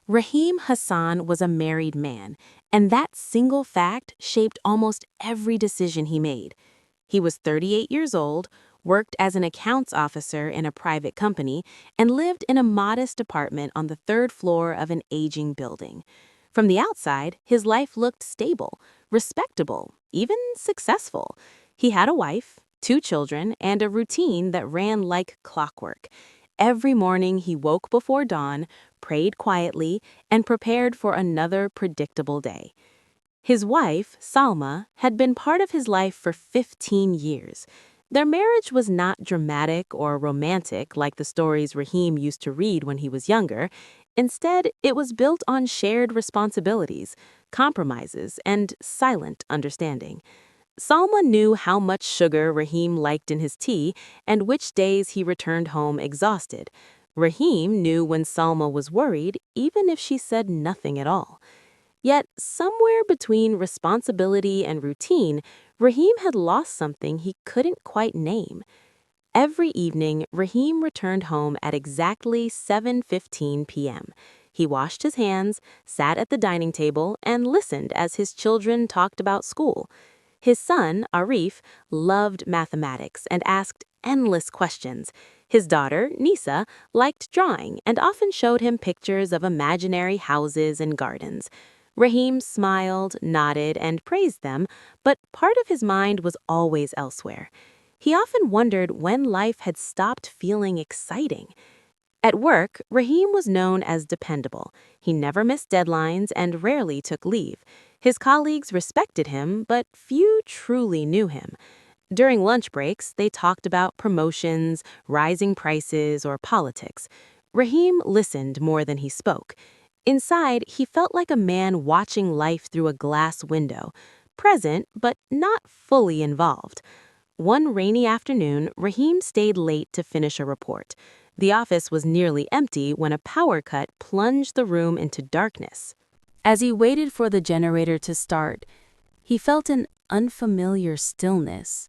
Rahim Hassan was a married man, and that single fact shaped almost every decision he made. He was 38 years old, worked as an accounts officer in a private company, and lived in a modest apartment on the third floor of an aging building. From the outside, his life looked stable, respectable, even successful. He had a wife, two children, and a routine that ran like clockwork. Every morning he woke before dawn, prayed quietly, and prepared for another predictable day. His wife, Salma, had been part of his life for 15 years. Their marriage was not dramatic or romantic like the stories Rahim used to read when he was younger. Instead, it was built on shared responsibilities, compromises, and silent understanding. Salma knew how much sugar Rahim liked in his tea and which days he returned home exhausted. Rahim knew when Salma was worried, even if she said nothing at all. Yet, somewhere between responsibility and routine, Rahim had lost something he couldn't quite name. Every evening, Rahim returned home at exactly 7:15 p.m. He washed his hands, sat at the dining table, and listened as his children talked about school. His son, Arif, loved mathematics and asked endless questions. His daughter, Nisa, liked drawing and often showed him pictures of imaginary houses and gardens. Rahim smiled, nodded, and praised them, but part of his mind was always elsewhere. He often wondered when life had stopped feeling exciting. At work, Rahim was known as dependable. He never missed deadlines and rarely took leave. His colleagues respected him, but few truly knew him. During lunch breaks, they talked about promotions, rising prices, or politics. Rahim listened more than he spoke. Inside, he felt like a man watching life through a glass window, present but not fully involved. One rainy afternoon, Rahim stayed late to finish a report. The office was nearly empty when a power cut plunged the room into darkness. As he waited for the generator to start, he felt an unfamiliar stillness.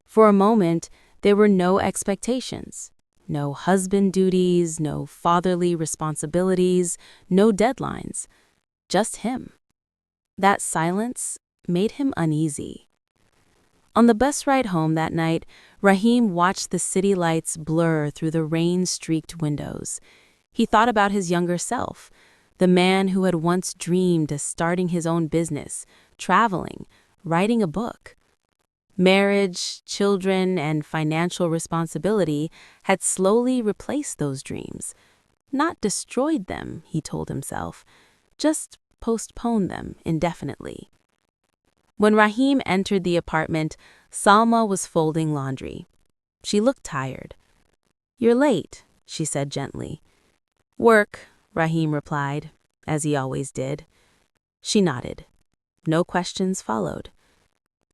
For a moment, there were no expectations. No husband duties, no fatherly responsibilities, no deadlines. Just him. That silence made him uneasy. On the bus ride home that night, Rahim watched the city lights blur through the rain-streaked windows. He thought about his younger self, the man who had once dreamed of starting his own business, traveling, writing a book. Marriage, children, and financial responsibility had slowly replaced those dreams. Not destroyed them, he told himself, just postponed them indefinitely. When Rahim entered the apartment, Salma was folding laundry. She looked tired. "You're late," she said gently. "Work," Rahim replied, as he always did. She nodded. No questions followed.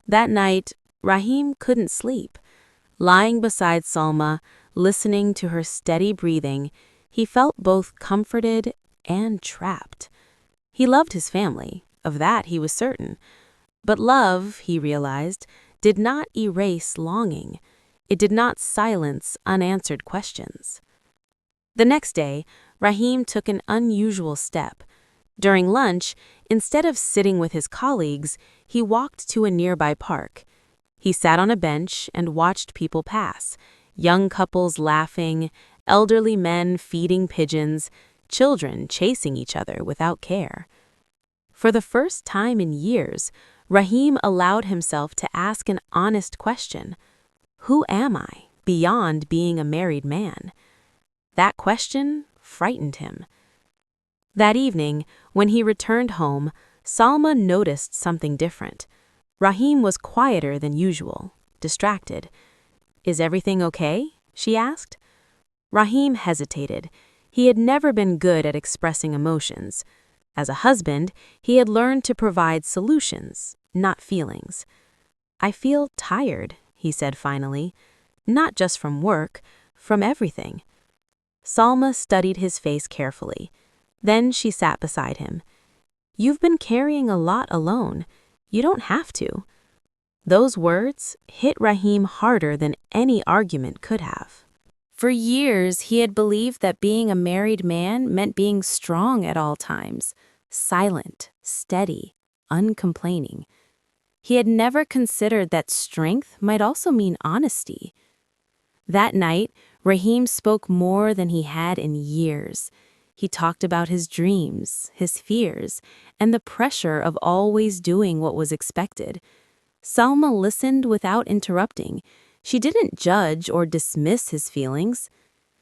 That night, Rahim couldn't sleep. Lying beside Salma, listening to her steady breathing, he felt both comforted and trapped. He loved his family, of that he was certain. But love, he realized, did not erase longing. It did not silence unanswered questions. The next day, Rahim took an unusual step. During lunch, instead of sitting with his colleagues, he walked to a nearby park. He sat on a bench and watched people pass, young couples laughing, elderly men feeding pigeons, children chasing each other without care. For the first time in years, Rahim allowed himself to ask an honest question. Who am I, beyond being a married man? That question frightened him. That evening, when he returned home, Salma noticed something different. Rahim was quieter than usual, distracted. "Is everything okay?" she asked. Rahim hesitated. He had never been good at expressing emotions. As a husband, he had learned to provide solutions, not feelings. "I feel tired," he said finally. "Not just from work, from everything." Salma studied his face carefully. Then she sat beside him. "You've been carrying a lot alone. You don't have to." Those words hit Rahim harder than any argument could have. For years, he had believed that being a married man meant being strong at all times, silent, steady, uncomplaining. He had never considered that strength might also mean honesty. That night, Raheem spoke more than he had in years. He talked about his dreams, his fears, and the pressure of always doing what was expected. Salma listened without interrupting. She didn't judge or dismiss his feelings.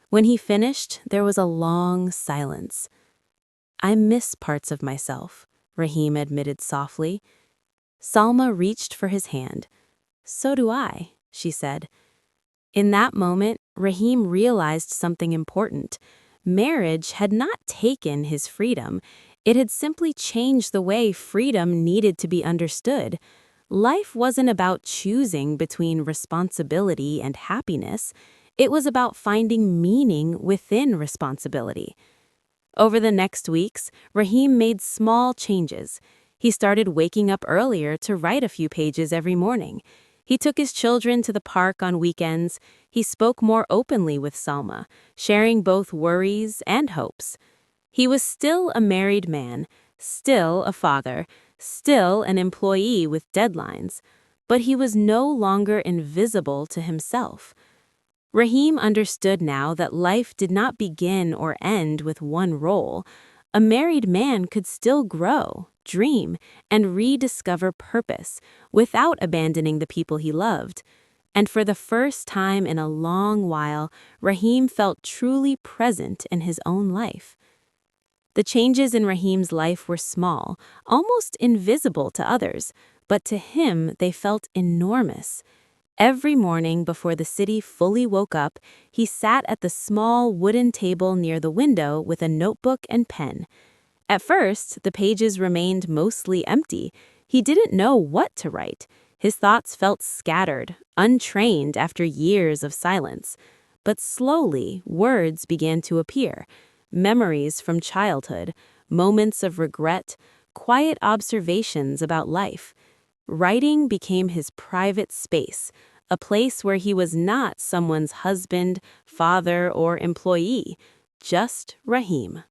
When he finished, there was a long silence. "I miss parts of myself," Raheem admitted softly. Salma reached for his hand. "So do I," she said. In that moment, Raheem realized something important. Marriage had not taken his freedom. It had simply changed the way freedom needed to be understood. Life wasn't about choosing between responsibility and happiness. It was about finding meaning within responsibility. Over the next weeks, Raheem made small changes. He started waking up earlier to write a few pages every morning. He took his children to the park on weekends. He spoke more openly with Salma, sharing both worries and hopes. He was still a married man, still a father, still an employee with deadlines, but he was no longer invisible to himself. Raheem understood now that life did not begin or end with one role. A married man could still grow, dream, and rediscover purpose without abandoning the people he loved. And for the first time in a long while, Raheem felt truly present in his own life. The changes in Raheem's life were small, almost invisible to others, but to him they felt enormous. Every morning before the city fully woke up, he sat at the small wooden table near the window with a notebook and pen. At first, the pages remained mostly empty. He didn't know what to write. His thoughts felt scattered, untrained after years of silence. But slowly, words began to appear. Memories from childhood, moments of regret, quiet observations about life. Writing became his private space, a place where he was not someone's husband, father, or employee, just Raheem.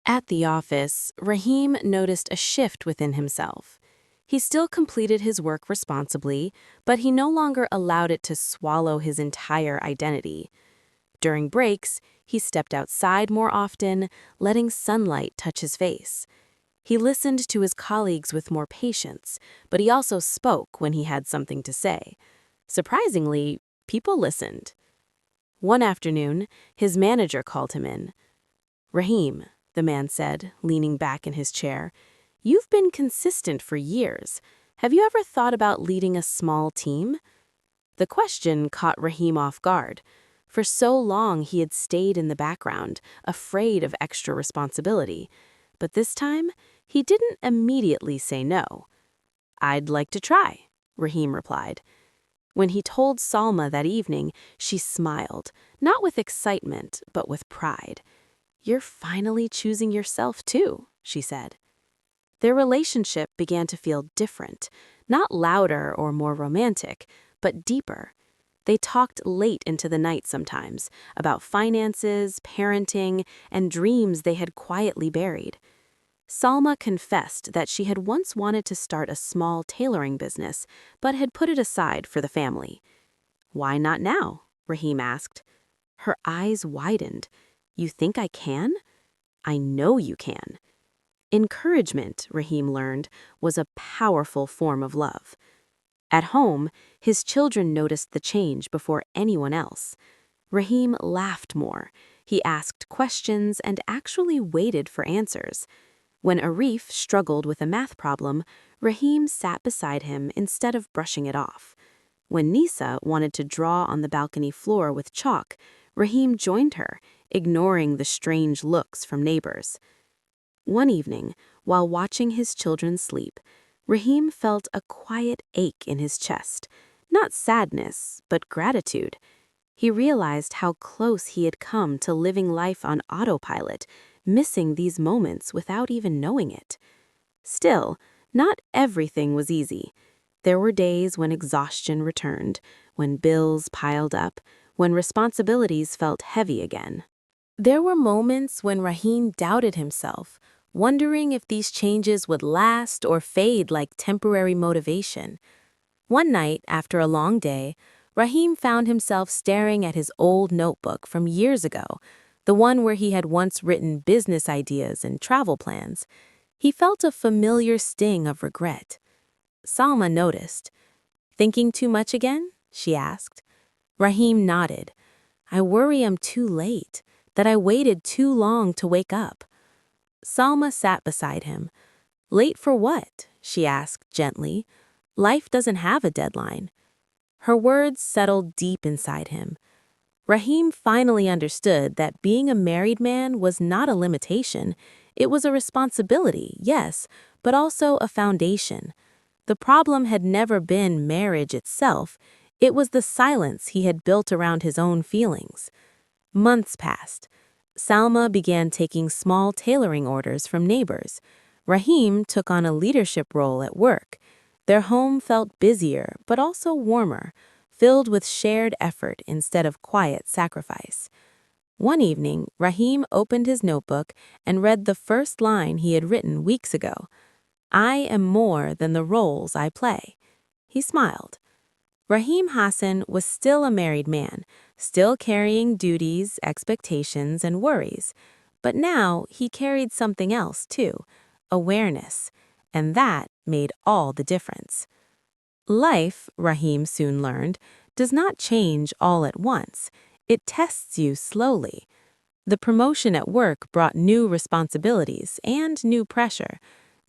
At the office, Raheem noticed a shift within himself. He still completed his work responsibly, but he no longer allowed it to swallow his entire identity. During breaks, he stepped outside more often, letting sunlight touch his face. He listened to his colleagues with more patience, but he also spoke when he had something to say. Surprisingly, people listened. One afternoon, his manager called him in. "Raheem," the man said, leaning back in his chair, "you've been consistent for years. Have you ever thought about leading a small team?" The question caught Raheem off guard. For so long, he had stayed in the background, afraid of extra responsibility. But this time, he didn't immediately say no. "I'd like to try," Raheem replied. When he told Salma that evening, she smiled, not with excitement, but with pride. "You're finally choosing yourself too," she said. Their relationship began to feel different, not louder or more romantic, but deeper. They talked late into the night sometimes, about finances, parenting, and dreams they had quietly buried. Salma confessed that she had once wanted to start a small tailoring business, but had put it aside for the family. "Why not now?" Raheem asked. Her eyes widened. "You think I can?" "I know you can." Encouragement, Raheem learned, was a powerful form of love. At home, his children noticed the change before anyone else. Raheem laughed more. He asked questions and actually waited for answers. When Arif struggled with a math problem, Raheem sat beside him instead of brushing it off. When Nisa wanted to draw on the balcony floor with chalk, Raheem joined her, ignoring the strange looks from neighbors. One evening, while watching his children sleep, Raheem felt a quiet ache in his chest. Not sadness, but gratitude. He realized how close he had come to living life on autopilot, missing these moments without even knowing it. Still, not everything was easy. There were days when exhaustion returned, when bills piled up, when responsibilities felt heavy again. There were moments when Rahim doubted himself, wondering if these changes would last or fade like temporary motivation. One night, after a long day, Rahim found himself staring at his old notebook from years ago, the one where he had once written business ideas and travel plans. He felt a familiar sting of regret. Salma noticed. "Thinking too much again?" she asked. Rahim nodded. "I worry I'm too late, that I waited too long to wake up." Salma sat beside him. "Late for what?" she asked gently. "Life doesn't have a deadline." Her words settled deep inside him. Rahim finally understood that being a married man was not a limitation. It was a responsibility, yes, but also a foundation. The problem had never been marriage itself. It was the silence he had built around his own feelings. Months passed. Salma began taking small tailoring orders from neighbors. Rahim took on a leadership role at work. Their home felt busier, but also warmer, filled with shared effort instead of quiet sacrifice. One evening, Rahim opened his notebook and read the first line he had written weeks ago. "I am more than the roles I play." He smiled. Rahim Hassan was still a married man, still carrying duties, expectations, and worries. But now he carried something else too, awareness, and that made all the difference. Life, Rahim soon learned, does not change all at once. It tests you slowly. The promotion at work brought new responsibilities and new pressure.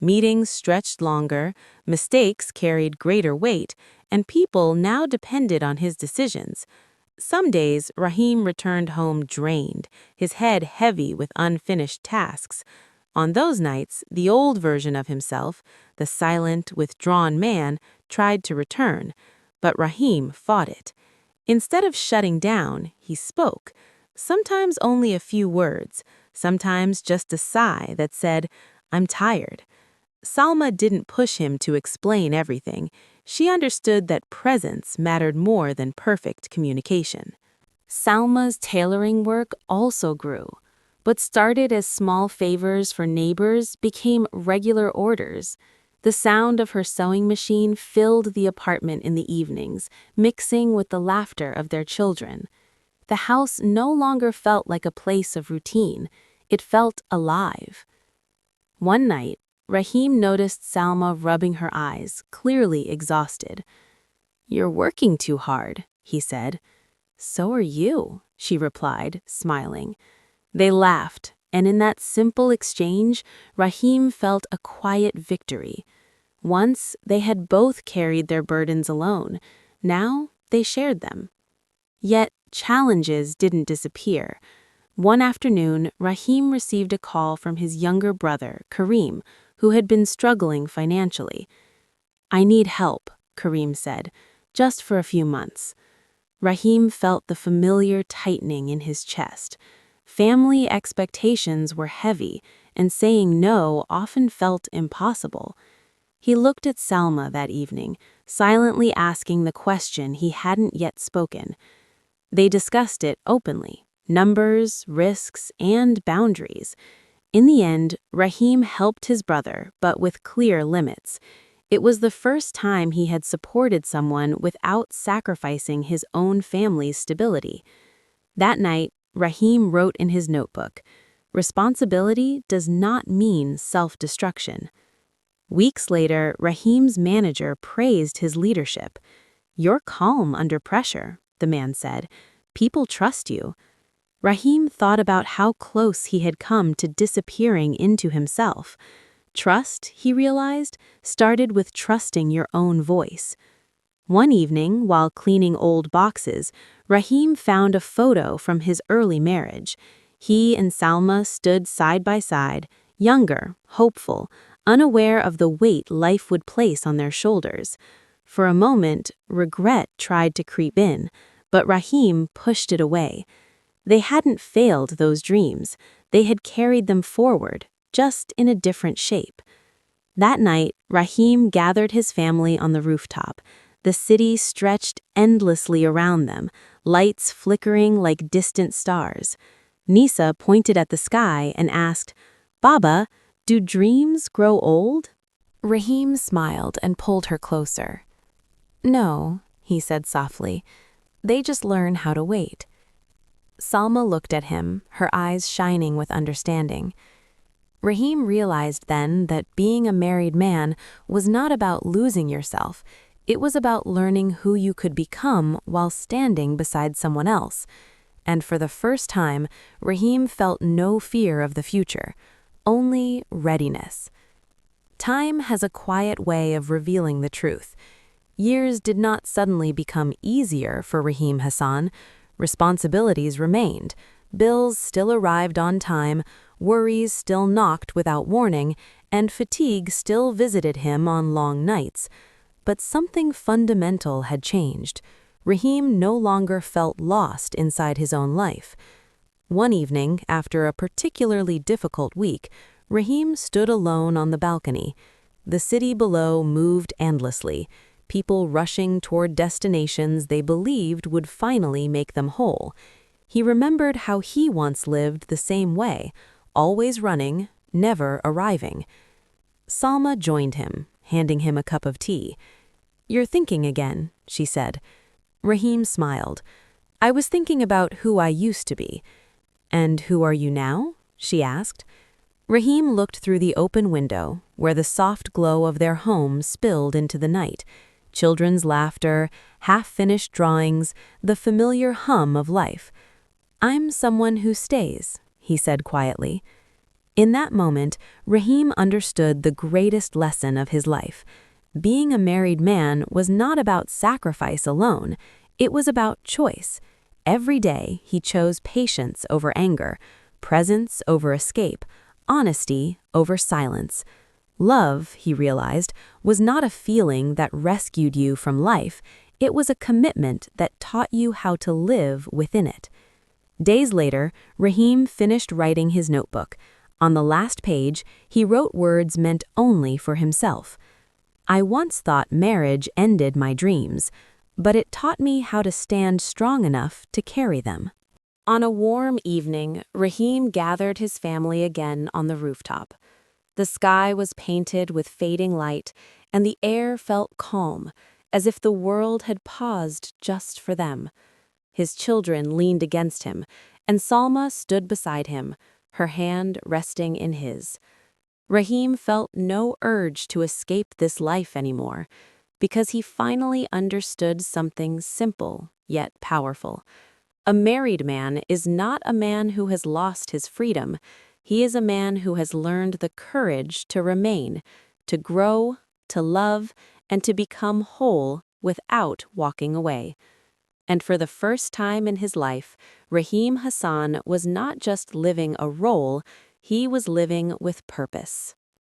Meetings stretched longer, mistakes carried greater weight, and people now depended on his decisions. Some days, Rahim returned home drained, his head heavy with unfinished tasks. On those nights, the old version of himself, the silent, withdrawn man, tried to return, but Rahim fought it. Instead of shutting down, he spoke, sometimes only a few words, sometimes just a sigh that said, "I'm tired." Salma didn't push him to explain everything. She understood that presence mattered more than perfect communication. Salma's tailoring work also grew. What started as small favors for neighbors became regular orders. The sound of her sewing machine filled the apartment in the evenings, mixing with the laughter of their children. The house no longer felt like a place of routine. It felt alive. One night, Rahim noticed Salma rubbing her eyes, clearly exhausted. "You're working too hard," he said. "So are you," she replied, smiling. They laughed, and in that simple exchange, Rahim felt a quiet victory. Once, they had both carried their burdens alone. Now, they shared them. Yet, challenges didn't disappear. One afternoon, Rahim received a call from his younger brother, Kareem, who had been struggling financially. "I need help," Kareem said, "just for a few months." Rahim felt the familiar tightening in his chest. Family expectations were heavy, and saying no often felt impossible. He looked at Salma that evening, silently asking the question he hadn't yet spoken. They discussed it openly, numbers, risks, and boundaries. In the end, Rahim helped his brother, but with clear limits. It was the first time he had supported someone without sacrificing his own family's stability. That night, Rahim wrote in his notebook, "Responsibility does not mean self-destruction." Weeks later, Rahim's manager praised his leadership. "You're calm under pressure," the man said. "People trust you." Rahim thought about how close he had come to disappearing into himself. Trust, he realized, started with trusting your own voice. One evening, while cleaning old boxes, Rahim found a photo from his early marriage. He and Salma stood side by side, younger, hopeful, unaware of the weight life would place on their shoulders. For a moment, regret tried to creep in, but Rahim pushed it away. They hadn't failed those dreams. They had carried them forward, just in a different shape. That night, Rahim gathered his family on the rooftop. The city stretched endlessly around them, lights flickering like distant stars. Nisa pointed at the sky and asked, "Baba, do dreams grow old?" Rahim smiled and pulled her closer. "No," he said softly, "they just learn how to wait." Salma looked at him, her eyes shining with understanding. Rahim realized then that being a married man was not about losing yourself. It was about learning who you could become while standing beside someone else. And for the first time, Rahim felt no fear of the future, only readiness. Time has a quiet way of revealing the truth. Years did not suddenly become easier for Rahim Hassan. Responsibilities remained. Bills still arrived on time, worries still knocked without warning, and fatigue still visited him on long nights. But something fundamental had changed. Rahim no longer felt lost inside his own life. One evening, after a particularly difficult week, Rahim stood alone on the balcony. The city below moved endlessly, people rushing toward destinations they believed would finally make them whole. He remembered how he once lived the same way, always running, never arriving. Salma joined him, handing him a cup of tea. "You're thinking again," she said. Rahim smiled. "I was thinking about who I used to be." "And who are you now?" she asked. Rahim looked through the open window, where the soft glow of their home spilled into the night. Children's laughter, half-finished drawings, the familiar hum of life. "I'm someone who stays," he said quietly. In that moment, Rahim understood the greatest lesson of his life. Being a married man was not about sacrifice alone. It was about choice. Every day, he chose patience over anger, presence over escape, honesty over silence. Love, he realized, was not a feeling that rescued you from life. It was a commitment that taught you how to live within it. Days later, Rahim finished writing his notebook. On the last page, he wrote words meant only for himself. "I once thought marriage ended my dreams, but it taught me how to stand strong enough to carry them." On a warm evening, Rahim gathered his family again on the rooftop. The sky was painted with fading light, and the air felt calm, as if the world had paused just for them. His children leaned against him, and Salma stood beside him, her hand resting in his. Rahim felt no urge to escape this life anymore, because he finally understood something simple yet powerful. A married man is not a man who has lost his freedom. He is a man who has learned the courage to remain, to grow, to love, and to become whole without walking away. And for the first time in his life, Rahim Hassan was not just living a role, he was living with purpose.